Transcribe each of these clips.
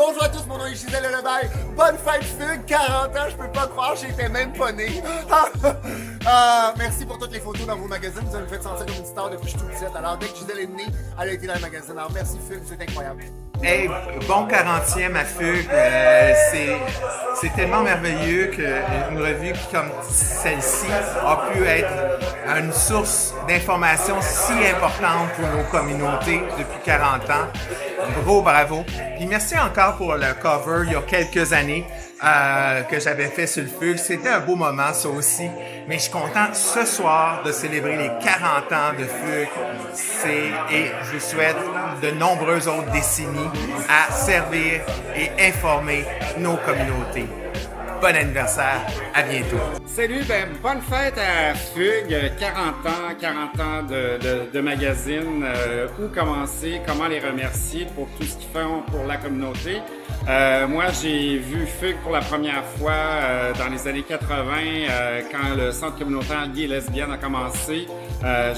Bonjour à tous, mon nom est Gisèle Levaille. Bonne fête Fugue, 40 ans, je peux pas croire, j'étais même pas né. Merci pour toutes les photos dans vos magazines, vous me faites sentir comme une star depuis que je suis tout petite. Alors dès que Gisèle est née, elle a été dans le magazine. Alors merci Fugue, vous êtes incroyable. Hey, bon 40e à Fugue. C'est tellement merveilleux qu'une revue comme celle-ci a pu être une source d'information si importante pour nos communautés depuis 40 ans. Gros bravo. Puis merci encore pour le cover il y a quelques années que j'avais fait sur le Fugue. C'était un beau moment, ça aussi. Mais je suis content ce soir de célébrer les 40 ans de Fugue. Et je vous souhaite de nombreuses autres décennies à servir et informer nos communautés. Bon anniversaire, à bientôt. Salut, bonne fête à Fugue, 40 ans de magazine, où commencer, comment les remercier pour tout ce qu'ils font pour la communauté. Moi, j'ai vu Fugue pour la première fois dans les années 80, quand le centre communautaire gay et lesbienne a commencé,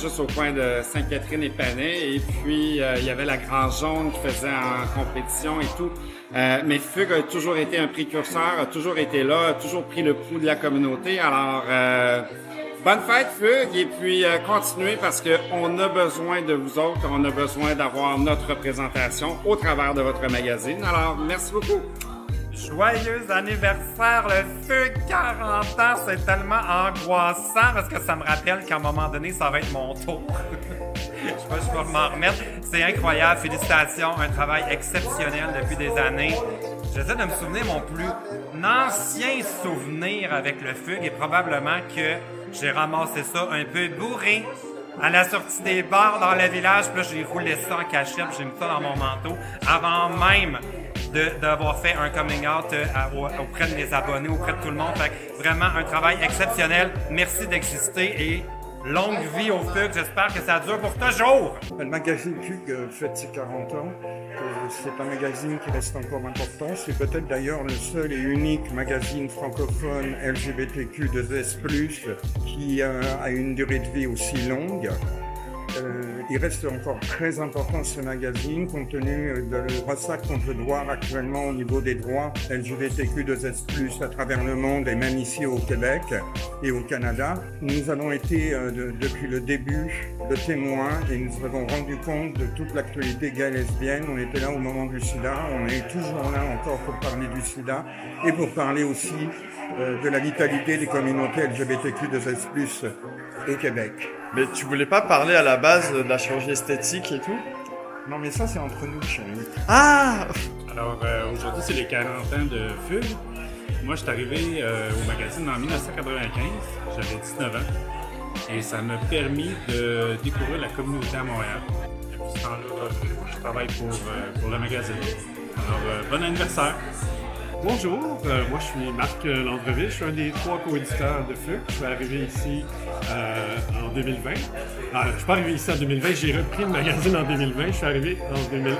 juste au coin de Sainte-Catherine et Panay, et puis il y avait la Grande Jaune qui faisait en compétition et tout. Mais Fugue a toujours été un précurseur, a toujours été là, a toujours pris le pouls de la communauté. Alors, bonne fête Fugue et puis continuez parce qu'on a besoin de vous autres, on a besoin d'avoir notre représentation au travers de votre magazine. Alors, merci beaucoup. Joyeux anniversaire, le Fugue 40 ans, c'est tellement angoissant parce que ça me rappelle qu'à un moment donné, ça va être mon tour. Je sais pas si je vais m'en remettre. C'est incroyable, félicitations, un travail exceptionnel depuis des années. J'essaie de me souvenir, mon plus ancien souvenir avec le Fugue et probablement que j'ai ramassé ça un peu bourré à la sortie des bars dans le village, puis là j'ai roulé ça en cachette, j'ai mis ça dans mon manteau avant même d'avoir fait un coming out auprès de mes abonnés, auprès de tout le monde. Fait que vraiment un travail exceptionnel. Merci d'exister et longue vie au Fugue. J'espère que ça dure pour toujours. Le magazine Fugue fête ses 40 ans. C'est un magazine qui reste encore important. C'est peut-être d'ailleurs le seul et unique magazine francophone LGBTQ2S+, qui a une durée de vie aussi longue. Il reste encore très important ce magazine compte tenu de ressac qu'on peut voir actuellement au niveau des droits LGBTQ2S+, à travers le monde et même ici au Québec et au Canada. Nous avons été depuis le début de témoins et nous avons rendu compte de toute l'actualité gay lesbienne. On était là au moment du sida, on est toujours là encore pour parler du sida et pour parler aussi de la vitalité des communautés LGBTQ2S+, au Québec. Mais tu voulais pas parler à la base de la chirurgie esthétique et tout? Non mais ça c'est entre nous, chérie. Ah! Alors aujourd'hui c'est les 40 ans de Fugue. Moi je suis arrivé au magazine en 1995, j'avais 19 ans et ça m'a permis de découvrir la communauté à Montréal. Depuis ce temps-là, je travaille pour le magazine. Alors bon anniversaire! Bonjour, moi je suis Marc Landreville, je suis un des 3 co-éditeurs de Fugue. Je suis arrivé ici en 2020. Je ne suis pas arrivé ici en 2020, j'ai repris le magazine en 2020, je suis arrivé en 2011.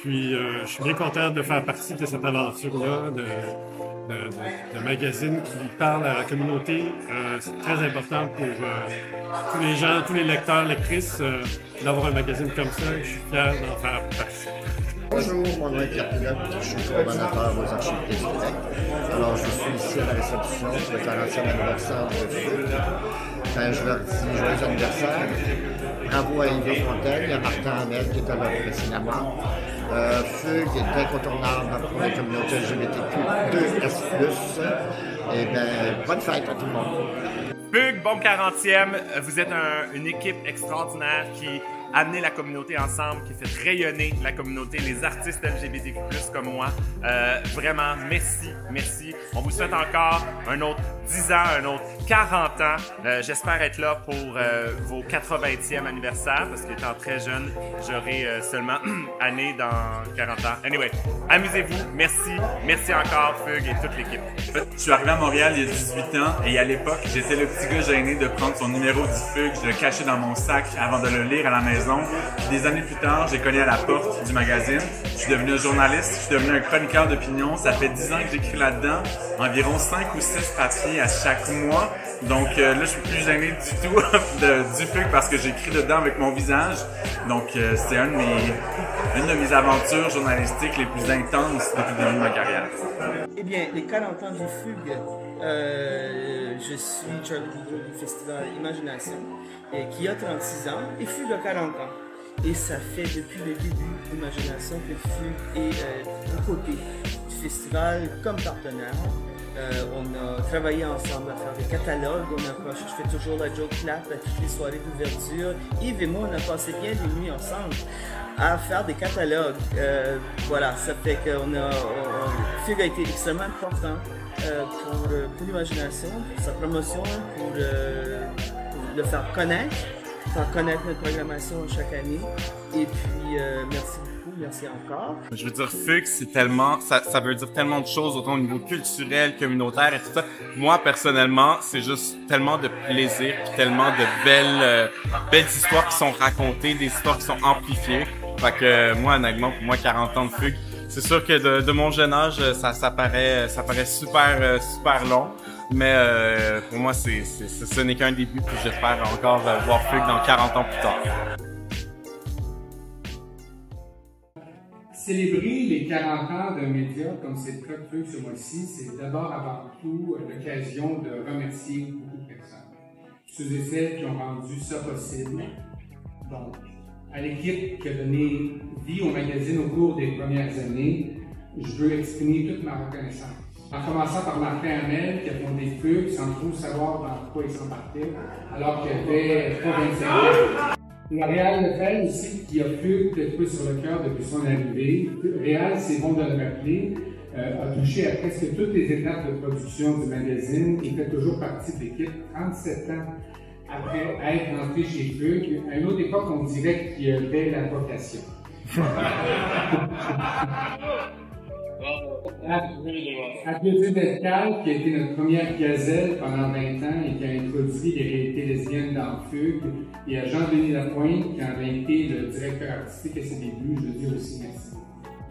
Je suis bien content de faire partie de cette aventure-là, de magazine qui parle à la communauté. C'est très important pour tous les gens, tous les lecteurs, lectrices, d'avoir un magazine comme ça et je suis fier d'en faire partie. Bonjour, mon nom est Pierre Pilote, je suis coordonnateur aux Archives du Québec. Alors, je suis ici à la réception pour le 40e anniversaire de Fugue. Je leur dis joyeux anniversaire. Bravo à Yves Fontaine, il y a Martin Hamel qui était là précédemment. Fugue est incontournable pour les communautés LGBTQ2S+. Et bien, bonne fête à tout le monde. Fugue, bon 40e. Vous êtes une équipe extraordinaire qui amener la communauté ensemble, qui fait rayonner la communauté, les artistes LGBTQ+, comme moi. Vraiment, merci, merci. On vous souhaite encore un autre 10 ans, un autre 40 ans. J'espère être là pour vos 80e anniversaire, parce qu'étant très jeune, j'aurai seulement année dans 40 ans. Anyway, amusez-vous, merci, merci encore Fugue et toute l'équipe. En fait, je suis arrivé à Montréal il y a 18 ans et à l'époque, j'étais le petit gars gêné de prendre son numéro du Fugue, je le cachais dans mon sac avant de le lire à la maison. Puis des années plus tard, j'ai cogné à la porte du magazine. Je suis devenu un journaliste, je suis devenu un chroniqueur d'opinion. Ça fait 10 ans que j'écris là-dedans, environ 5 ou 6 papiers à chaque mois. Donc là, je suis plus gêné du tout du fugue parce que j'écris dedans avec mon visage. Donc c'est une de mes aventures journalistiques les plus intenses depuis le début de ma carrière. Eh bien, les 40 ans du fugue, je suis Charlie Boudreau du Festival Imagination, qui a 36 ans, et fugue a 40 ans. Et ça fait depuis le début d'Imagination que fugue est aux côtés du festival comme partenaire. On a travaillé ensemble à faire des catalogues, je fais toujours la joke clap à toutes les soirées d'ouverture. Yves et moi, on a passé bien des nuits ensemble à faire des catalogues. Voilà, ça fait que fugue a été extrêmement important pour l'Imagination, pour sa promotion, pour le faire connaître notre programmation chaque année. Et puis, merci beaucoup, merci encore. Je veux dire, fugue, c'est tellement, ça veut dire tellement de choses, autant au niveau culturel, communautaire et tout ça. Moi, personnellement, c'est juste tellement de plaisir, puis tellement de belles histoires qui sont racontées, des histoires qui sont amplifiées. Fait que moi, honnêtement, pour moi, 40 ans de fugue, c'est sûr que de mon jeune âge, ça paraît super long. Mais pour moi, ce n'est qu'un début, puis j'espère encore voir fugue dans 40 ans plus tard. Célébrer les 40 ans d'un média comme c'est le cas de Fugue ce mois-ci, c'est d'abord avant tout l'occasion de remercier beaucoup de personnes. Ceux et celles qui ont rendu ça possible. Donc, à l'équipe qui a donné vie au magazine au cours des premières années, je veux exprimer toute ma reconnaissance. En commençant par Martin Hamel, qui a fondé Fugue sans trop savoir dans quoi il s'embarquait, alors qu'il avait 25 ans. Réal Lefebvre aussi, qui a Fugue tatoué sur le cœur depuis son arrivée. Réal, c'est bon de le rappeler, a touché à presque toutes les étapes de production du magazine et fait toujours partie de l'équipe 37 ans après être entré chez Fugue. À une autre époque, on dirait qu'il avait la vocation. Applaudit Descalques, qui a été notre première gazelle pendant 20 ans et qui a introduit les réalités lesbiennes dans Fugue, et à Jean-Denis Lapointe, qui en a été le directeur artistique à ses débuts, je veux dire aussi merci.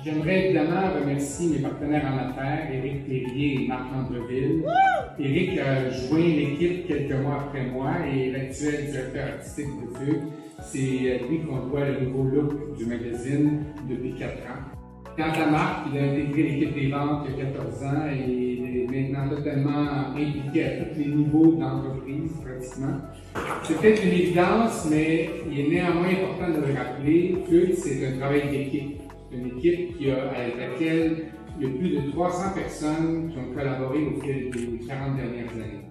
J'aimerais évidemment remercier mes partenaires en affaires, Éric Thérier et Marc Landreville. Éric a joint l'équipe quelques mois après moi et l'actuel directeur artistique de Fugue. C'est à lui qu'on doit le nouveau look du magazine depuis 4 ans. Quant à Marc, il a intégré l'équipe des ventes il y a 14 ans et est maintenant totalement impliqué à tous les niveaux d'entreprise, pratiquement. C'est peut-être une évidence, mais il est néanmoins important de le rappeler. Fugue, c'est un travail d'équipe. C'est une équipe avec laquelle il y a plus de 300 personnes qui ont collaboré au fil des 40 dernières années.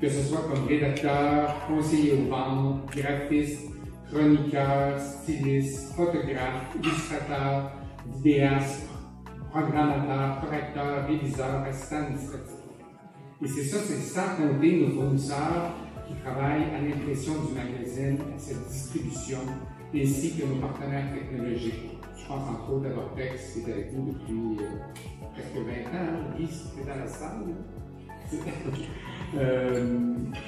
Que ce soit comme rédacteur, conseiller aux ventes, graphiste, chroniqueur, styliste, photographe, illustrateur, vidéaste, programmateur, correcteur, réviseur, assistant administratif. Et c'est sans compter nos fournisseurs qui travaillent à l'impression du magazine, à sa distribution, ainsi que nos partenaires technologiques. Je pense entre autres à Vortex qui est avec nous depuis presque 20 ans. Guy, c'était dans la salle.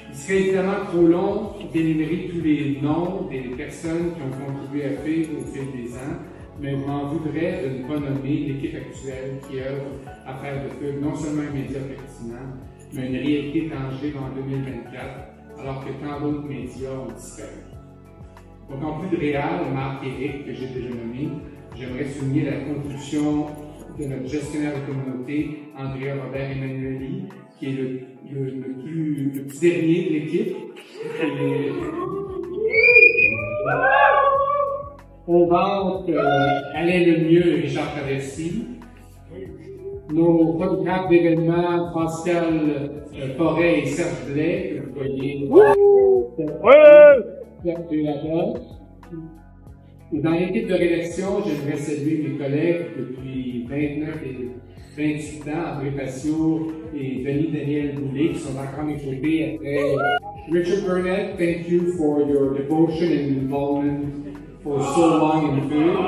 Il serait évidemment trop long d'énumérer tous les noms des personnes qui ont contribué à Fugue au fil des ans, mais je m'en voudrais de ne pas nommer l'équipe actuelle qui œuvre à faire de Fugue non seulement un média pertinent, mais une réalité tangible en 2024, alors que tant d'autres médias ont disparu. Donc en plus de Réal, Marc et Éric, que j'ai déjà nommé, j'aimerais souligner la contribution de notre gestionnaire de communauté, Andrea Robert Emmanueli, qui est le petit dernier de l'équipe. On vante Alain Lemieux et Richard Traversy. Nos photographes d'événements, Pascal Forêt et Serge Blais, que vous voyez de là-bas. Et dans l'équipe de rédaction, j'aimerais saluer mes collègues depuis 29 et 28 ans, André Passio et Denis Daniel Boulet, qui sont encore mes côtés après. Richard Burnett, thank you for your devotion and involvement for so long in Fugue.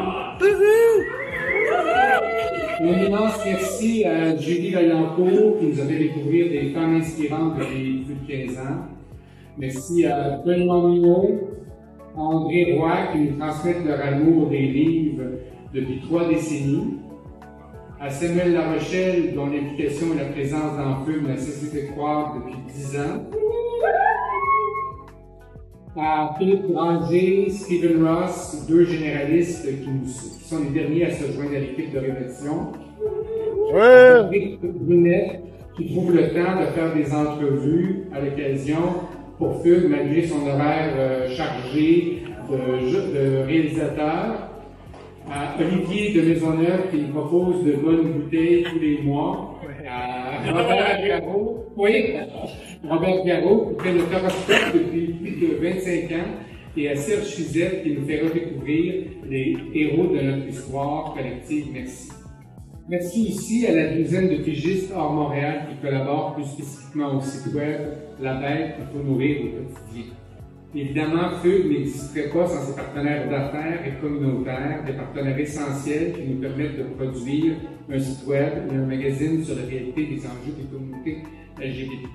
Un immense merci à Julie Vaillancourt qui nous a fait découvrir des femmes inspirantes depuis plus de 15 ans. Merci à Benoît Mignot, à André Roy qui nous transmettent leur amour des livres depuis 3 décennies. À Samuel Larochelle, dont l'implication et la présence dans FUG n'a cessé de croître depuis 10 ans. À Philippe Granger, Stephen Ross, 2 généralistes qui sont les derniers à se joindre à l'équipe de répétition. Rick Brunet, qui trouve le temps de faire des entrevues à l'occasion pour FUG, malgré son horaire chargé de réalisateur. À Olivier de Maisonneuve, qui nous propose de bonnes bouteilles tous les mois. À Robert Garot, Robert Garot, qui fait le Toroscope depuis plus de 25 ans. Et à Serge Fizette, qui nous fait redécouvrir les héros de notre histoire collective. Merci. Merci aussi à la douzaine de pigistes hors Montréal qui collaborent plus spécifiquement au site web La Bête qu'il faut nourrir au quotidien. Évidemment, FUG n'existerait pas sans ses partenaires d'affaires et communautaires, des partenaires essentiels qui nous permettent de produire un site web et un magazine sur la réalité des enjeux des communautés LGBT+.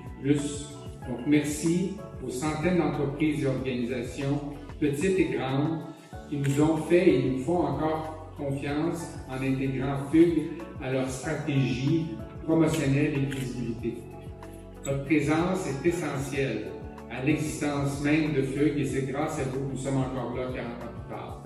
Donc, merci aux centaines d'entreprises et organisations, petites et grandes, qui nous ont fait et nous font encore confiance en intégrant FUG à leur stratégie promotionnelle et de visibilité. Votre présence est essentielle à l'existence même de FUG et c'est grâce à vous que nous sommes encore là 40 ans plus tard.